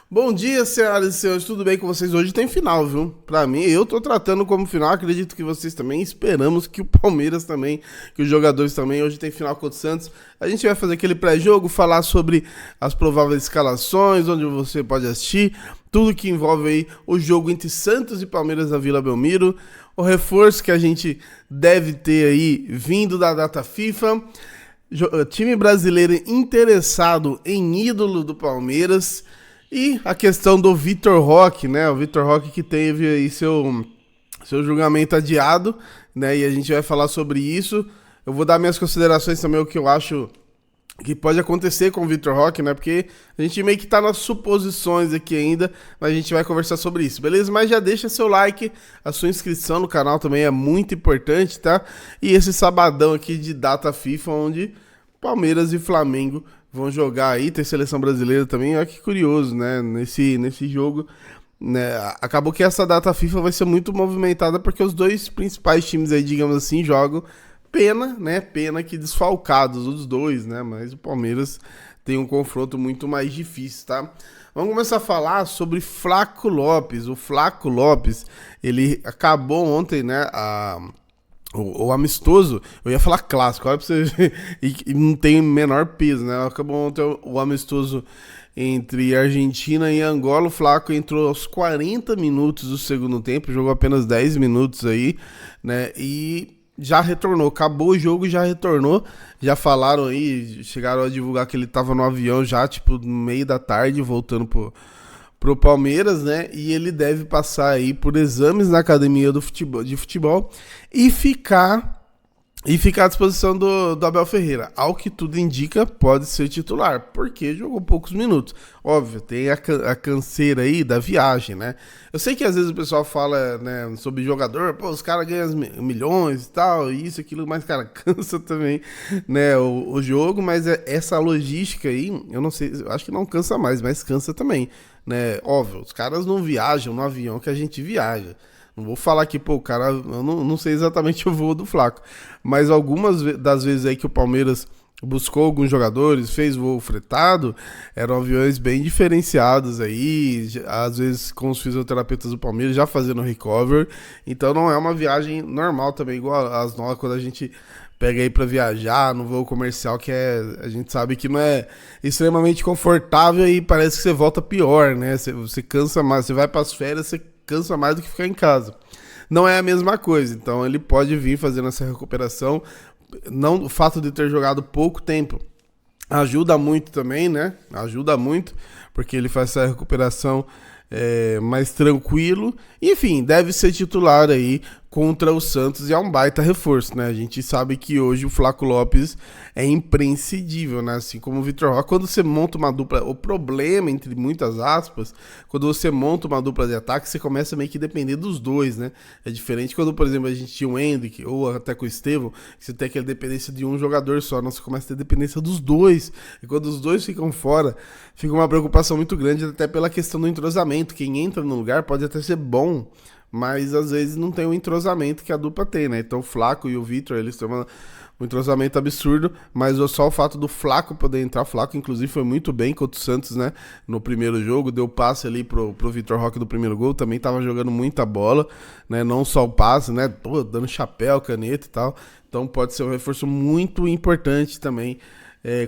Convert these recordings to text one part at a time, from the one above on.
Bom dia, senhoras e senhores, tudo bem com vocês? Hoje tem final, viu? Pra mim, eu tô tratando como final, acredito que vocês também, esperamos que o Palmeiras também, que os jogadores também, hoje tem final contra o Santos. A gente vai fazer aquele pré-jogo, falar sobre as prováveis escalações, onde você pode assistir, tudo que envolve aí o jogo entre Santos e Palmeiras na Vila Belmiro, o reforço que a gente deve ter aí vindo da data FIFA, time brasileiro interessado em ídolo do Palmeiras. E a questão do Vitor Roque, né? O Vitor Roque que teve aí seu julgamento adiado, né? E a gente vai falar sobre isso. Eu vou dar minhas considerações também, o que eu acho que pode acontecer com o Vitor Roque, né? Porque a gente meio que tá nas suposições aqui ainda, mas a gente vai conversar sobre isso, beleza? Mas já deixa seu like, a sua inscrição no canal também é muito importante, tá? E esse sabadão aqui de data FIFA, onde Palmeiras e Flamengo vão jogar aí, tem seleção brasileira também, olha que curioso, né, nesse jogo, né, acabou que essa data FIFA vai ser muito movimentada porque os dois principais times aí, digamos assim, jogam, pena que desfalcados os dois, né, mas o Palmeiras tem um confronto muito mais difícil, tá? Vamos começar a falar sobre Flaco Lopes. O Flaco Lopes, ele acabou ontem, né, o amistoso, eu ia falar clássico, olha pra você ver, e não tem menor peso, né? Acabou ontem o amistoso entre Argentina e Angola. O Flaco entrou aos 40 minutos do segundo tempo, jogou apenas 10 minutos aí, né? E já retornou, acabou o jogo e já retornou. Já falaram aí, chegaram a divulgar que ele tava no avião já, tipo, no meio da tarde, voltando pro Palmeiras, né? E ele deve passar aí por exames na academia de futebol e ficar à disposição do Abel Ferreira. Ao que tudo indica, pode ser titular, porque jogou poucos minutos. Óbvio, tem a canseira aí da viagem, né? Eu sei que às vezes o pessoal fala, né, sobre jogador, pô, os caras ganham milhões e tal, isso, aquilo, mas, cara, cansa também, né, o jogo, mas essa logística aí, eu não sei, eu acho que não cansa mais, mas cansa também, né? Óbvio, os caras não viajam no avião que a gente viaja. Não vou falar que, pô, o cara, eu não sei exatamente o voo do Flaco, mas algumas das vezes aí que o Palmeiras buscou alguns jogadores, fez voo fretado, eram aviões bem diferenciados aí, às vezes com os fisioterapeutas do Palmeiras já fazendo recover, então não é uma viagem normal também, igual as nossas, quando a gente pega aí pra viajar no voo comercial, que a gente sabe que não é extremamente confortável e parece que você volta pior, né? Você cansa mais, você vai pras férias, você cansa mais do que ficar em casa. Não é a mesma coisa, então ele pode vir fazendo essa recuperação. Não, o fato de ter jogado pouco tempo ajuda muito também, né? Ajuda muito, porque ele faz essa recuperação mais tranquilo. Enfim, deve ser titular aí contra o Santos e é um baita reforço, né? A gente sabe que hoje o Flaco Lopes é imprescindível, né? Assim como o Vitor Roque. Quando você monta uma dupla, o problema, entre muitas aspas, quando você monta uma dupla de ataque, você começa meio que depender dos dois, né? É diferente quando, por exemplo, a gente tinha o Hendrick ou até com o Estevão, que você tem aquela dependência de um jogador só, não, você começa a ter dependência dos dois. E quando os dois ficam fora, fica uma preocupação muito grande, até pela questão do entrosamento. Quem entra no lugar pode até ser bom, mas às vezes não tem o entrosamento que a dupla tem, né? Então o Flaco e o Vitor, eles têm um entrosamento absurdo, mas só o fato do Flaco poder entrar, o Flaco inclusive foi muito bem contra o Santos, né? No primeiro jogo, deu passe ali pro Vitor Roque do primeiro gol, também tava jogando muita bola, né? Não só o passe, né? Pô, dando chapéu, caneta e tal. Então pode ser um reforço muito importante também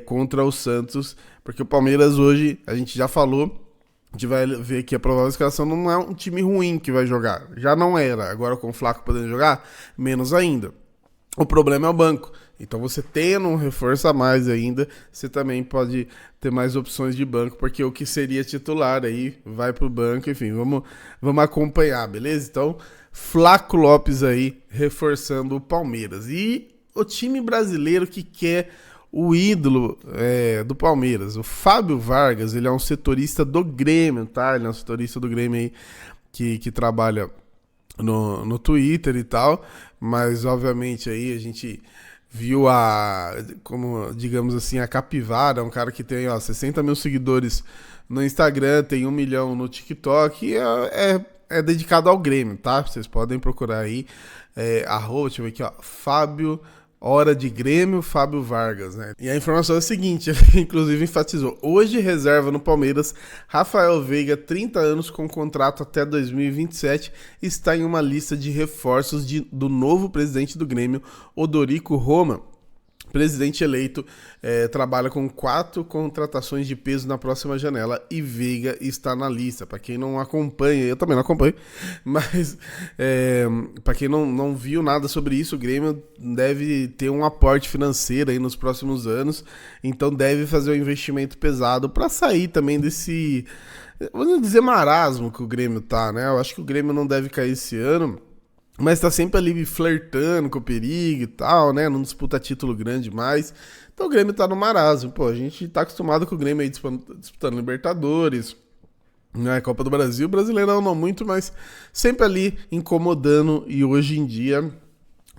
contra o Santos, porque o Palmeiras hoje, a gente já falou, a gente vai ver que a provável escalação não é um time ruim que vai jogar. Já não era. Agora com o Flaco podendo jogar, menos ainda. O problema é o banco. Então você tendo um reforço a mais ainda, você também pode ter mais opções de banco, porque o que seria titular aí vai pro banco. Enfim, vamos acompanhar, beleza? Então, Flaco Lopes aí reforçando o Palmeiras. E o time brasileiro que quer o ídolo do Palmeiras, o Fábio Vargas, ele é um setorista do Grêmio, tá? Ele é um setorista do Grêmio aí que trabalha no Twitter e tal, mas obviamente aí a gente viu como digamos assim, a Capivara, um cara que tem 60 mil seguidores no Instagram, tem 1 milhão no TikTok, e é dedicado ao Grêmio, tá? Vocês podem procurar aí, deixa eu ver aqui, Fábio Hora de Grêmio, Fábio Vargas, né? E a informação é a seguinte, ele inclusive enfatizou: hoje reserva no Palmeiras, Rafael Veiga, 30 anos com contrato até 2027, está em uma lista de reforços do novo presidente do Grêmio, Odorico Roma. Presidente eleito trabalha com 4 contratações de peso na próxima janela e Veiga está na lista. Para quem não acompanha, eu também não acompanho, mas para quem não viu nada sobre isso, o Grêmio deve ter um aporte financeiro aí nos próximos anos, então deve fazer um investimento pesado para sair também desse, vamos dizer, marasmo que o Grêmio tá, né? Eu acho que o Grêmio não deve cair esse ano, mas tá sempre ali flertando com o perigo e tal, né? Não disputa título grande mais. Então o Grêmio tá no marasmo. Pô, a gente tá acostumado com o Grêmio aí disputando Libertadores, né? Copa do Brasil. Brasileirão não muito, mas sempre ali incomodando. E hoje em dia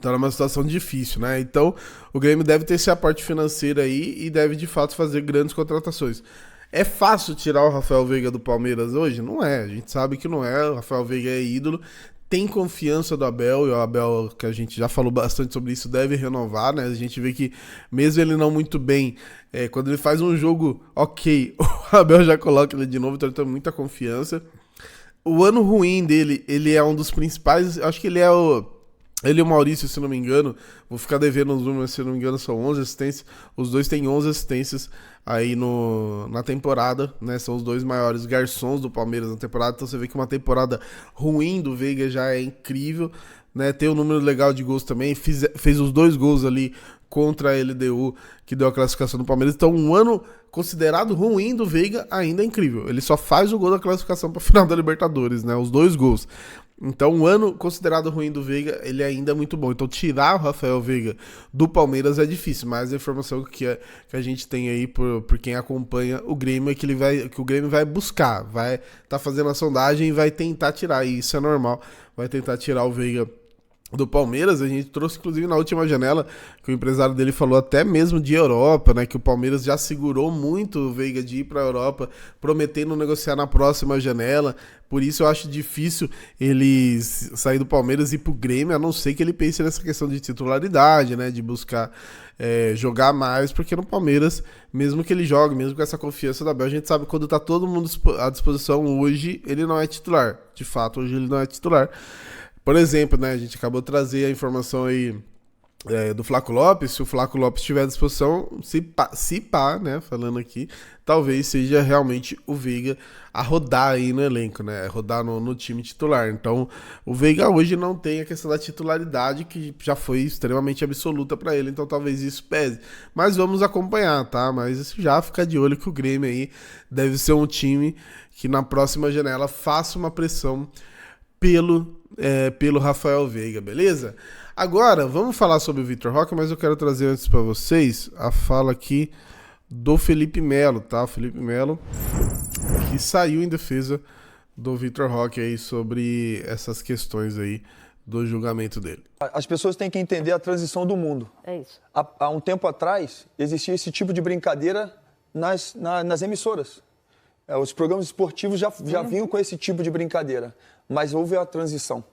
tá numa situação difícil, né? Então o Grêmio deve ter esse aporte financeiro aí e deve de fato fazer grandes contratações. É fácil tirar o Rafael Veiga do Palmeiras hoje? Não é. A gente sabe que não é. O Rafael Veiga é ídolo. Tem confiança do Abel, e o Abel, que a gente já falou bastante sobre isso, deve renovar, né? A gente vê que, mesmo ele não muito bem, quando ele faz um jogo ok, o Abel já coloca ele de novo, então ele tem muita confiança. O ano ruim dele, ele é um dos principais, acho que ele é ele e o Maurício, se não me engano, vou ficar devendo os números, se não me engano, são 11 assistências. Os dois têm 11 assistências aí na temporada, né? São os dois maiores garçons do Palmeiras na temporada. Então você vê que uma temporada ruim do Veiga já é incrível, né? Tem um número legal de gols também. Fez os 2 gols ali contra a LDU, que deu a classificação do Palmeiras. Então um ano considerado ruim do Veiga ainda é incrível. Ele só faz o gol da classificação para a final da Libertadores, né? Os 2 gols. Então, um ano considerado ruim do Veiga, ele ainda é muito bom. Então, tirar o Rafael Veiga do Palmeiras é difícil, mas a informação que a gente tem aí por quem acompanha o Grêmio é que o Grêmio vai buscar, vai tá fazendo a sondagem e vai tentar tirar, e isso é normal, vai tentar tirar o Veiga do Palmeiras. A gente trouxe, inclusive, na última janela, que o empresário dele falou até mesmo de Europa, né, que o Palmeiras já segurou muito o Veiga de ir para a Europa, prometendo negociar na próxima janela. Por isso eu acho difícil ele sair do Palmeiras e ir pro Grêmio, a não ser que ele pense nessa questão de titularidade, né, de buscar jogar mais, porque no Palmeiras, mesmo que ele jogue, mesmo com essa confiança da Abel, a gente sabe que quando tá todo mundo à disposição, hoje ele não é titular. De fato, hoje ele não é titular. Por exemplo, né, a gente acabou de trazer a informação aí do Flaco Lopes. Se o Flaco Lopes estiver à disposição, se pá, né, falando aqui, talvez seja realmente o Veiga a rodar aí no elenco, né, rodar no time titular. Então, o Veiga hoje não tem a questão da titularidade, que já foi extremamente absoluta para ele, então talvez isso pese. Mas vamos acompanhar, tá? Mas já fica de olho que o Grêmio aí deve ser um time que na próxima janela faça uma pressão pelo Rafael Veiga, beleza? Agora, vamos falar sobre o Vitor Roque, mas eu quero trazer antes para vocês a fala aqui do Felipe Melo, tá? O Felipe Melo, que saiu em defesa do Vitor Roque aí sobre essas questões aí do julgamento dele. As pessoas têm que entender a transição do mundo. É isso. Há um tempo atrás, existia esse tipo de brincadeira nas emissoras. Os programas esportivos já vinham com esse tipo de brincadeira, mas houve a transição.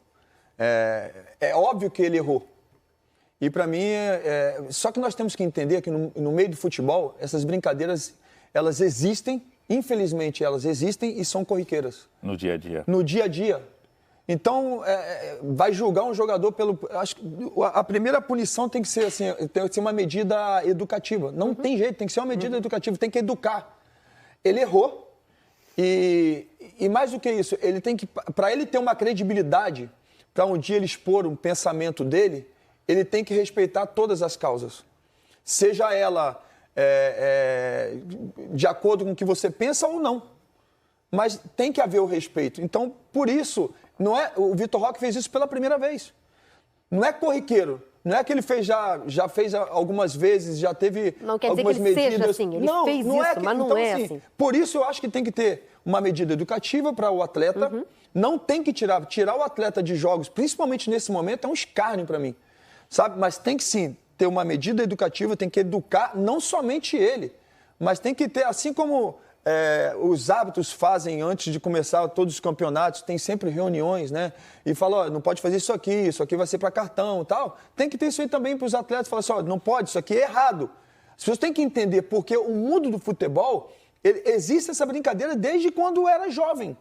É óbvio que ele errou. E para mim, só que nós temos que entender que no meio do futebol, essas brincadeiras, elas existem, infelizmente elas existem e são corriqueiras. No dia a dia. No dia a dia. Então, vai julgar um jogador pelo... Acho que a primeira punição tem que ser assim, tem que ser uma medida educativa. Não tem jeito, tem que ser uma medida educativa, tem que educar. Ele errou. E mais do que isso, ele tem que, para ele ter uma credibilidade, para um dia ele expor um pensamento dele, ele tem que respeitar todas as causas. Seja ela de acordo com o que você pensa ou não. Mas tem que haver o respeito. Então, por isso, o Vitor Roque fez isso pela primeira vez. Não é corriqueiro. Não é que ele já fez algumas vezes, já teve não quer algumas dizer que medidas. Seja assim. Ele fez isso, mas não então, é assim. Por isso eu acho que tem que ter uma medida educativa para o atleta. Uhum. Não tem que tirar o atleta de jogos, principalmente nesse momento, é um escárnio para mim. Sabe? Mas tem que sim ter uma medida educativa, tem que educar não somente ele, mas tem que ter, assim como os árbitros fazem antes de começar todos os campeonatos, tem sempre reuniões, né? E fala, ó, não pode fazer isso aqui vai ser para cartão e tal. Tem que ter isso aí também para os atletas, falar assim, ó, não pode, isso aqui é errado. As pessoas têm que entender, porque o mundo do futebol, existe essa brincadeira desde quando era jovem.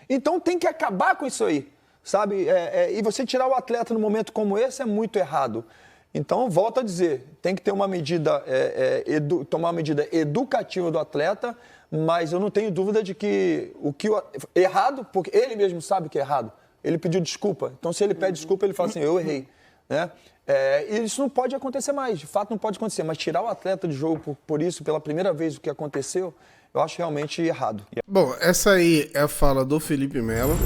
Então tem que acabar com isso aí, sabe? E você tirar o atleta num momento como esse é muito errado. Então, volto a dizer, tem que ter uma medida, tomar uma medida educativa do atleta, mas eu não tenho dúvida de que errado, porque ele mesmo sabe que é errado. Ele pediu desculpa. Então, se ele pede desculpa, ele fala assim, eu errei. Né? E isso não pode acontecer mais, de fato não pode acontecer. Mas tirar o atleta de jogo por isso, pela primeira vez o que aconteceu, eu acho realmente errado. Bom, essa aí é a fala do Felipe Melo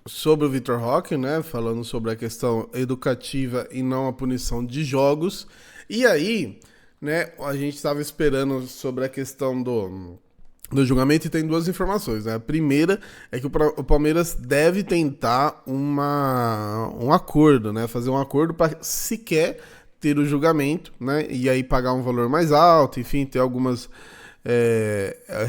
sobre o Vitor Roque, né? Falando sobre a questão educativa e não a punição de jogos. E aí, né, a gente estava esperando sobre a questão do julgamento e tem duas informações, né? A primeira é que o Palmeiras deve tentar um acordo, né? Fazer um acordo para sequer ter o julgamento, né? E aí pagar um valor mais alto, enfim, ter algumas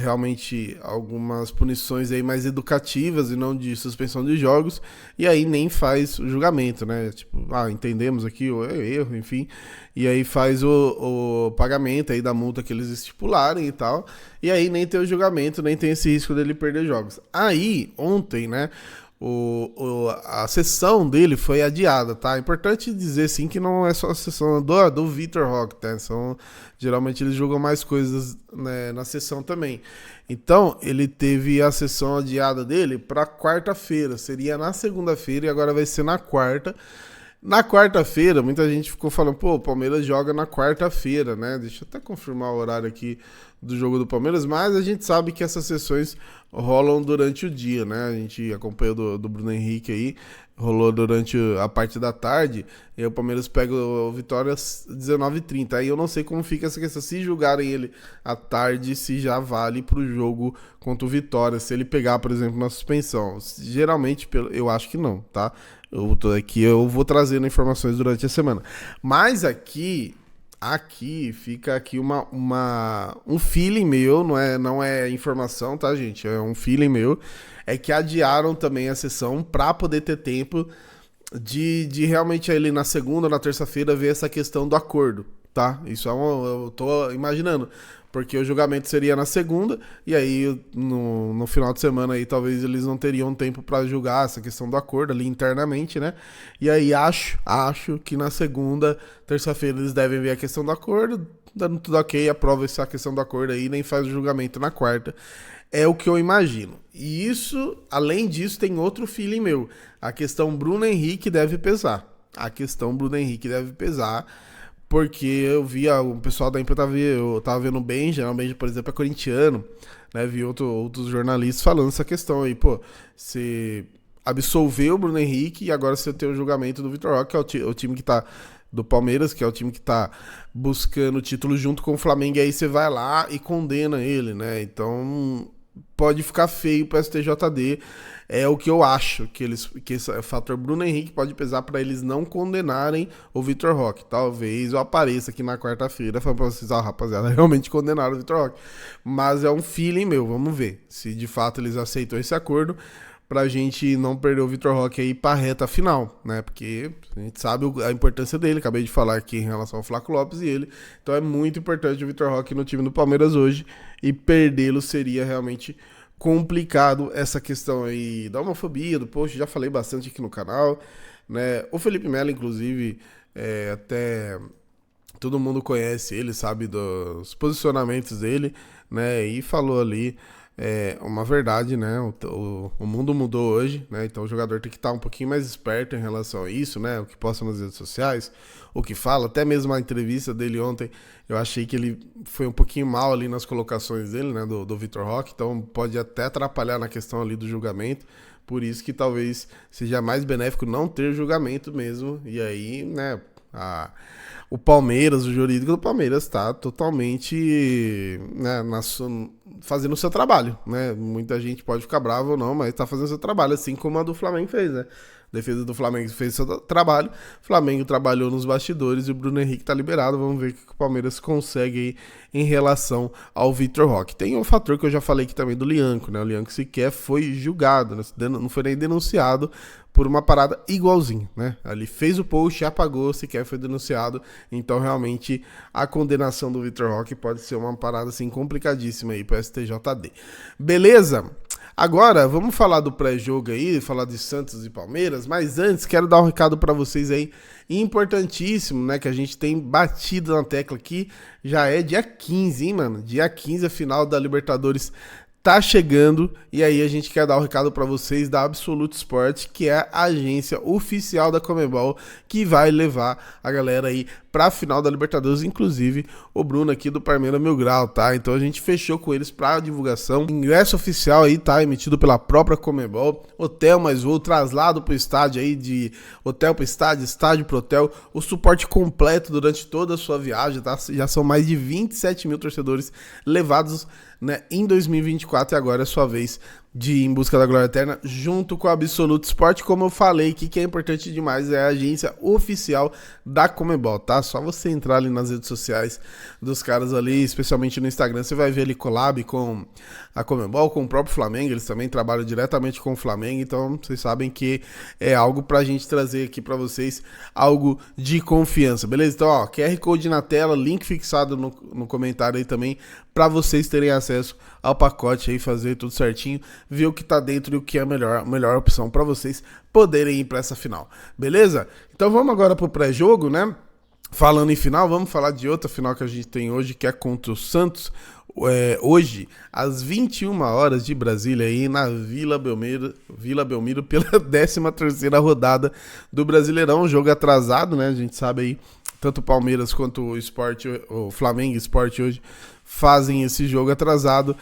realmente algumas punições aí mais educativas e não de suspensão de jogos, e aí nem faz o julgamento, né? Tipo, entendemos aqui o erro, enfim, e aí faz o pagamento aí da multa que eles estipularem e tal, e aí nem tem o julgamento, nem tem esse risco dele perder jogos. Aí, ontem, né, a sessão dele foi adiada, tá? É importante dizer, sim, que não é só a sessão do Vitor Roque, tá? Geralmente eles jogam mais coisas, né, na sessão também. Então, ele teve a sessão adiada dele para quarta-feira. Seria na segunda-feira e agora vai ser na quarta. Na quarta-feira, muita gente ficou falando, pô, o Palmeiras joga na quarta-feira, né? Deixa eu até confirmar o horário aqui do jogo do Palmeiras, mas a gente sabe que essas sessões rolam durante o dia, né? A gente acompanhou do Bruno Henrique aí, rolou durante a parte da tarde, e aí o Palmeiras pega o Vitória às 19h30. Aí eu não sei como fica essa questão, se julgarem ele à tarde, se já vale pro jogo contra o Vitória, se ele pegar, por exemplo, na suspensão. Geralmente, eu acho que não, tá? Eu vou trazendo informações durante a semana. Mas aqui fica aqui um feeling meu, não é informação, tá, gente? É um feeling meu. É que adiaram também a sessão para poder ter tempo de realmente ali na segunda ou na terça-feira ver essa questão do acordo, tá? Isso eu tô imaginando. Porque o julgamento seria na segunda, e aí no final de semana aí talvez eles não teriam tempo para julgar essa questão do acordo ali internamente, né? E aí acho que na segunda, terça-feira eles devem ver a questão do acordo, dando tudo ok, aprova essa questão do acordo aí, nem faz o julgamento na quarta. É o que eu imagino. E isso, além disso, tem outro feeling meu. A questão Bruno Henrique deve pesar. Porque eu via o pessoal da imprensa, eu tava vendo o Benja, o Benja, por exemplo, é corintiano, né? Vi outros jornalistas falando essa questão aí, pô, você absolveu o Bruno Henrique e agora você tem o julgamento do Vitor Roque, que é o time que tá do Palmeiras, que é o time que tá buscando o título junto com o Flamengo, e aí você vai lá e condena ele, né? Então pode ficar feio pro STJD. É o que eu acho, que esse fator Bruno Henrique pode pesar para eles não condenarem o Vitor Roque. Talvez eu apareça aqui na quarta-feira falando pra vocês, rapaziada, realmente condenaram o Vitor Roque. Mas é um feeling meu, vamos ver se de fato eles aceitam esse acordo pra gente não perder o Vitor Roque aí pra reta final, né? Porque a gente sabe a importância dele, acabei de falar aqui em relação ao Flaco Lopes e ele. Então é muito importante o Vitor Roque no time do Palmeiras hoje e perdê-lo seria realmente complicado, essa questão aí da homofobia, do post, já falei bastante aqui no canal, né? O Felipe Melo, inclusive, até todo mundo conhece ele, sabe dos posicionamentos dele, né? E falou ali uma verdade, né? O mundo mudou hoje, né? Então o jogador tem que estar um pouquinho mais esperto em relação a isso, né? O que posta nas redes sociais, o que fala, até mesmo a entrevista dele ontem, eu achei que ele foi um pouquinho mal ali nas colocações dele, né? Do Vitor Roque, então pode até atrapalhar na questão ali do julgamento, por isso que talvez seja mais benéfico não ter julgamento mesmo, e aí, né? O Palmeiras, o jurídico do Palmeiras tá totalmente, né, fazendo o seu trabalho, né? Muita gente pode ficar brava ou não, mas tá fazendo o seu trabalho, assim como a do Flamengo fez, né? A defesa do Flamengo fez seu trabalho, o Flamengo trabalhou nos bastidores e o Bruno Henrique tá liberado. Vamos ver o que o Palmeiras consegue aí em relação ao Vitor Roque. Tem um fator que eu já falei aqui também do Lianco, né? O Lianco sequer foi julgado, né? Não foi nem denunciado por uma parada igualzinha, né? Ali fez o post, apagou, sequer foi denunciado. Então, realmente, a condenação do Vitor Roque pode ser uma parada, assim, complicadíssima aí pro STJD. Beleza? Agora, vamos falar do pré-jogo aí, falar de Santos e Palmeiras, mas antes, quero dar um recado para vocês aí, importantíssimo, né, que a gente tem batido na tecla aqui, já é dia 15, hein, mano? Dia 15, a final da Libertadores tá chegando, e aí a gente quer dar um recado para vocês da Absolute Sport, que é a agência oficial da Conmebol, que vai levar a galera aí pra final da Libertadores, inclusive o Bruno aqui do Palmeiras Mil Grau, tá? Então a gente fechou com eles pra divulgação, ingresso oficial aí, tá? Emitido pela própria Conmebol, hotel mais voo, traslado pro estádio aí, de hotel pro estádio, estádio pro hotel, o suporte completo durante toda a sua viagem, tá? Já são mais de 27 mil torcedores levados, né, em 2024, e agora é sua vez de ir em busca da glória eterna, junto com a Absolute Sport. Como eu falei aqui, que é importante demais, é a agência oficial da Conmebol, tá? Só você entrar ali nas redes sociais dos caras ali, especialmente no Instagram, você vai ver ali collab com a Conmebol, com o próprio Flamengo, eles também trabalham diretamente com o Flamengo, então vocês sabem que é algo pra gente trazer aqui pra vocês, algo de confiança, beleza? Então, ó, QR Code na tela, link fixado no comentário aí também, pra vocês terem acesso ao pacote aí, fazer tudo certinho, ver o que tá dentro e o que é a melhor opção para vocês poderem ir para essa final, beleza? Então vamos agora pro pré-jogo, né? Falando em final, vamos falar de outra final que a gente tem hoje, que é contra o Santos, hoje, às 21 horas de Brasília, aí na Vila Belmiro, pela 13ª rodada do Brasileirão, jogo atrasado, né? A gente sabe aí, tanto o Palmeiras quanto o Flamengo Sport hoje fazem esse jogo atrasado,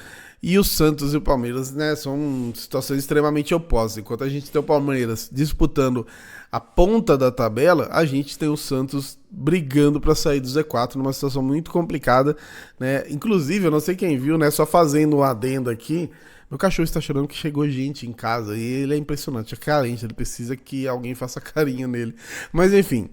e o Santos e o Palmeiras, né, são situações extremamente opostas. Enquanto a gente tem o Palmeiras disputando a ponta da tabela, a gente tem o Santos brigando para sair do Z4 numa situação muito complicada, né? Inclusive, eu não sei quem viu, né, só fazendo um adendo aqui, meu cachorro está chorando que chegou gente em casa e ele é impressionante, é carente, ele precisa que alguém faça carinho nele. Mas enfim,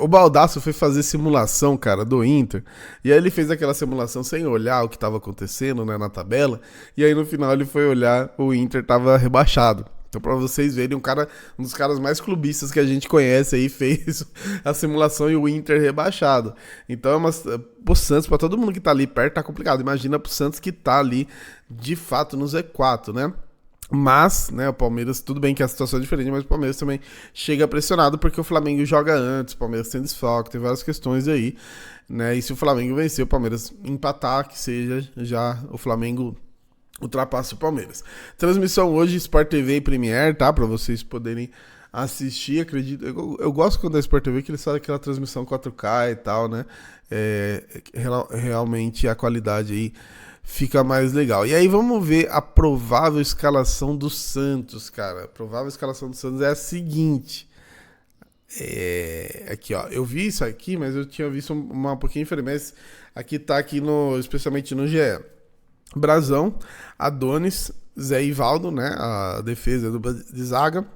o Baldasso foi fazer simulação, cara, do Inter, e aí ele fez aquela simulação sem olhar o que estava acontecendo, né, na tabela, e aí no final ele foi olhar, o Inter estava rebaixado. Então, pra vocês verem, um dos caras mais clubistas que a gente conhece aí fez a simulação e o Inter rebaixado. Então, pro Santos, pra todo mundo que tá ali perto, tá complicado. Imagina pro Santos que tá ali, de fato, no Z4, né? Mas, né, o Palmeiras, tudo bem que a situação é diferente, mas o Palmeiras também chega pressionado porque o Flamengo joga antes, o Palmeiras tem desfalque, tem várias questões aí, né? E se o Flamengo vencer, o Palmeiras empatar, que seja já o Flamengo ultrapassa o Palmeiras. Transmissão hoje, Sport TV e Premiere, tá? Pra vocês poderem assistir, acredito. Eu gosto quando é Sport TV, que eles fazem aquela transmissão 4K e tal, né? Realmente a qualidade aí fica mais legal. E aí vamos ver a provável escalação do Santos, cara. A provável escalação do Santos é a seguinte. Aqui, ó. Eu vi isso aqui, mas eu tinha visto um pouquinho diferente. Mas aqui tá aqui especialmente no GE. Brazão, Adonis, Zé Ivaldo, né, a defesa de zaga,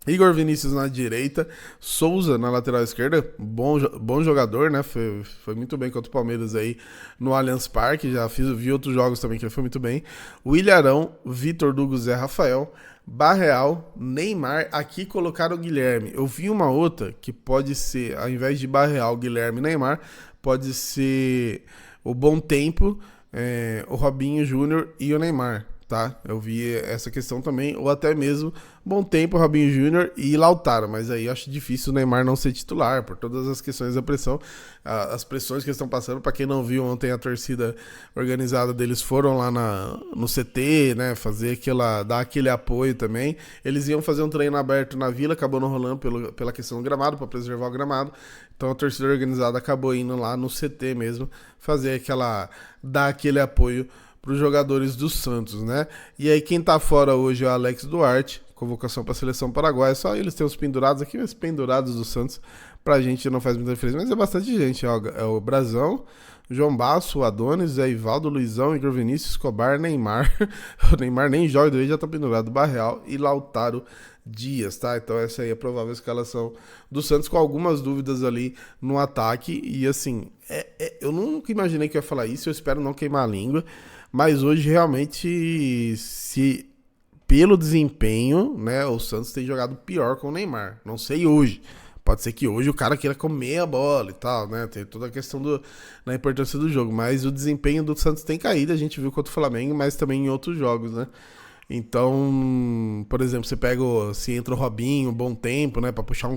Igor Vinícius na direita, Souza na lateral esquerda, bom jogador, né, foi muito bem contra o Palmeiras aí no Allianz Parque, vi outros jogos também que ele foi muito bem, Willian Arão, Vitor Hugo, Zé Rafael, Barreal, Neymar, aqui colocaram o Guilherme. Eu vi uma outra que pode ser, ao invés de Barreal, Guilherme e Neymar, pode ser o Bom Tempo, o Robinho Júnior e o Neymar, tá? Eu vi essa questão também, ou até mesmo Bom Tempo, Robinho Júnior e Lautaro, mas aí eu acho difícil o Neymar não ser titular, por todas as questões da pressão, as pressões que estão passando. Para quem não viu, ontem a torcida organizada deles foram lá no CT, né, dar aquele apoio também. Eles iam fazer um treino aberto na Vila, acabou não rolando pela questão do gramado, para preservar o gramado, então a torcida organizada acabou indo lá no CT mesmo, dar aquele apoio para os jogadores do Santos, né? E aí quem tá fora hoje é o Alex Duarte, convocação para a seleção paraguaia, só eles têm os pendurados aqui, mas pendurados do Santos pra gente não faz muita diferença, mas é bastante gente, ó, é o Brazão, João Basso, Adonis, Zé Ivaldo, Luizão, Igor Vinícius, Escobar, Neymar. O Neymar nem joga, ele já tá pendurado. Barreal e Lautaro Dias, tá? Então essa aí é a provável escalação do Santos, com algumas dúvidas ali no ataque. E assim, eu nunca imaginei que eu ia falar isso, eu espero não queimar a língua. Mas hoje realmente, se pelo desempenho, né, o Santos tem jogado pior com o Neymar. Não sei hoje. Pode ser que hoje o cara queira comer a bola e tal, né? Tem toda a questão da importância do jogo. Mas o desempenho do Santos tem caído. A gente viu contra o Flamengo, mas também em outros jogos, né? Então, por exemplo, você pega, se entra o Robinho, bom tempo, né? Pra puxar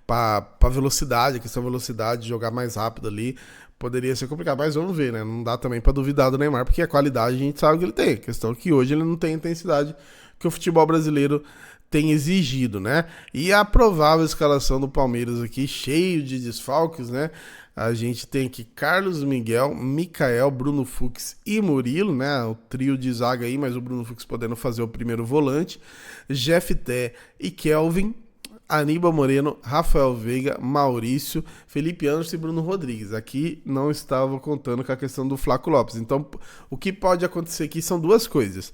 pra velocidade, a questão da velocidade, jogar mais rápido ali. Poderia ser complicado, mas vamos ver, né? Não dá também pra duvidar do Neymar, porque a qualidade a gente sabe que ele tem. A questão é que hoje ele não tem a intensidade que o futebol brasileiro tem exigido, né? E a provável escalação do Palmeiras aqui, cheio de desfalques, né? A gente tem aqui Carlos Miguel, Micael, Bruno Fux e Murilo, né? O trio de zaga aí, mas o Bruno Fux podendo fazer o primeiro volante. Jefté e Kelvin, Aníbal Moreno, Rafael Veiga, Maurício, Felipe Anderson e Bruno Rodrigues. Aqui não estava contando com a questão do Flaco Lopes. Então, o que pode acontecer aqui são duas coisas.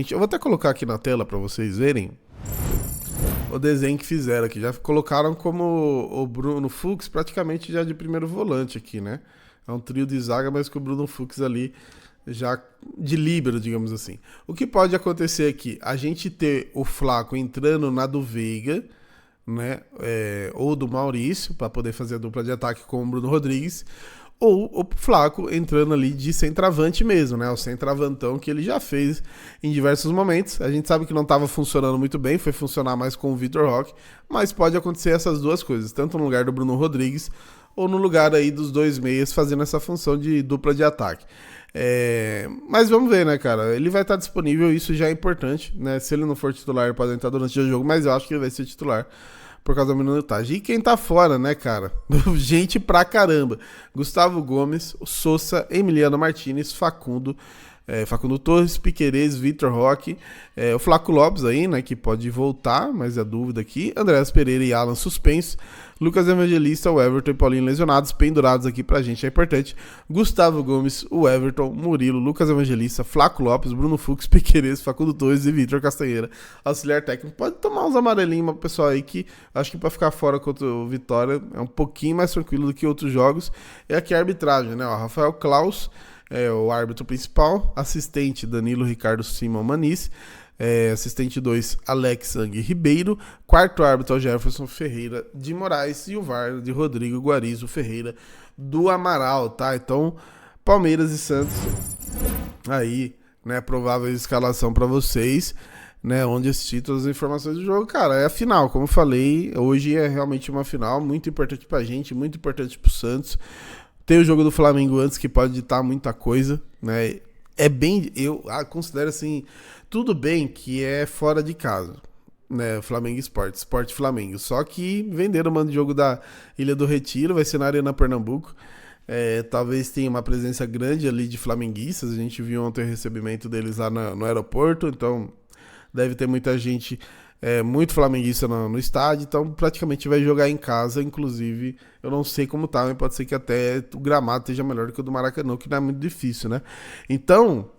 Eu vou até colocar aqui na tela para vocês verem o desenho que fizeram aqui. Já colocaram como o Bruno Fux praticamente já de primeiro volante aqui, né? É um trio de zaga, mas com o Bruno Fux ali já de líbero, digamos assim. O que pode acontecer aqui? A gente ter o Flaco entrando na do Veiga, né? Ou do Maurício, para poder fazer a dupla de ataque com o Bruno Rodrigues, ou o Flaco entrando ali de centroavante mesmo, né? O centroavantão que ele já fez em diversos momentos. A gente sabe que não estava funcionando muito bem, foi funcionar mais com o Vitor Roque, mas pode acontecer essas duas coisas, tanto no lugar do Bruno Rodrigues ou no lugar aí dos dois meias fazendo essa função de dupla de ataque. Mas vamos ver, né, cara? Ele vai estar disponível, isso já é importante, né? Se ele não for titular, ele pode entrar durante o jogo, mas eu acho que ele vai ser titular por causa da minutagem. E quem tá fora, né, cara? Gente pra caramba. Gustavo Gomes, Sousa, Emiliano Martinez, Facundo Torres, Piquerez, Vitor Roque, o Flaco Lopes aí, né, que pode voltar, mas é dúvida aqui. Andreas Pereira e Alan suspensos. Lucas Evangelista, o Everton e Paulinho lesionados, pendurados aqui pra gente, é importante. Gustavo Gomes, o Everton, Murilo, Lucas Evangelista, Flaco Lopes, Bruno Fux, Piquerez, Facundo Torres e Vitor Castanheira, auxiliar técnico. Pode tomar uns amarelinhos pro pessoal aí que acho que pra ficar fora contra o Vitória é um pouquinho mais tranquilo do que outros jogos. É aqui a arbitragem, né? O Rafael Klaus é o árbitro principal, assistente Danilo Ricardo Simão Maniz, assistente 2, Alex Ang Ribeiro, quarto árbitro é o Jefferson Ferreira de Moraes e o VAR de Rodrigo Guarizo Ferreira do Amaral, tá? Então, Palmeiras e Santos aí, né, provável escalação para vocês, né, onde assistir todas as informações do jogo. Cara, é a final, como eu falei, hoje é realmente uma final muito importante pra gente, muito importante pro Santos. Tem o jogo do Flamengo antes, que pode ditar muita coisa, né? Eu considero assim, tudo bem que é fora de casa, né? Flamengo Sport Flamengo. Só que venderam o mando de jogo da Ilha do Retiro, vai ser na Arena Pernambuco. Talvez tenha uma presença grande ali de flamenguistas. A gente viu ontem o recebimento deles lá no aeroporto, então deve ter muita gente, muito flamenguista no estádio, então praticamente vai jogar em casa. Inclusive, eu não sei como tá, mas pode ser que até o gramado esteja melhor do que o do Maracanã, que não é muito difícil, né? Então,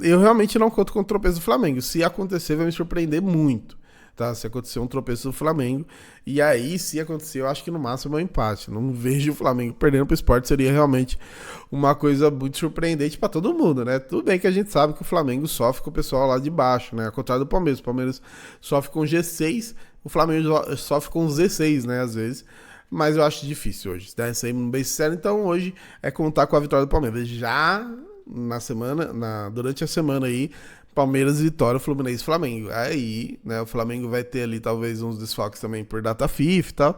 eu realmente não conto com o tropeço do Flamengo. Se acontecer, vai me surpreender muito, tá? Se acontecer um tropeço do Flamengo, e aí, se acontecer, eu acho que no máximo é um empate. Não vejo o Flamengo perdendo pro Sport, seria realmente uma coisa muito surpreendente pra todo mundo, né? Tudo bem que a gente sabe que o Flamengo sofre com o pessoal lá de baixo, né? Ao contrário do Palmeiras. O Palmeiras sofre com G6, o Flamengo sofre com Z6, né? Às vezes. Mas eu acho difícil hoje, né? Sendo bem sincero, então hoje é contar com a vitória do Palmeiras. Já durante a semana aí, Palmeiras, Vitória, Fluminense, Flamengo. Aí, né, o Flamengo vai ter ali talvez uns desfalques também por data FIFA e tal.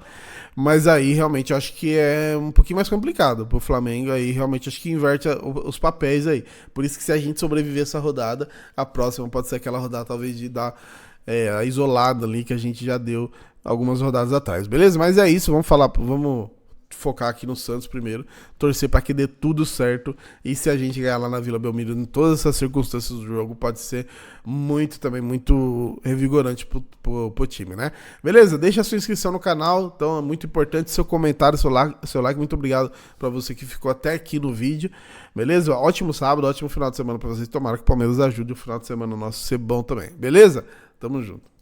Mas aí realmente eu acho que é um pouquinho mais complicado pro Flamengo. Aí realmente acho que inverte os papéis aí. Por isso que se a gente sobreviver essa rodada, a próxima pode ser aquela rodada talvez de dar a isolada ali que a gente já deu algumas rodadas atrás. Beleza? Mas é isso, vamos focar aqui no Santos primeiro, torcer para que dê tudo certo, e se a gente ganhar lá na Vila Belmiro em todas essas circunstâncias do jogo, pode ser muito revigorante pro time, né? Beleza? Deixa a sua inscrição no canal, então é muito importante seu comentário, seu like, muito obrigado para você que ficou até aqui no vídeo, beleza? Ótimo sábado, ótimo final de semana para vocês, tomara que o Palmeiras ajude o final de semana nosso ser bom também, beleza? Tamo junto.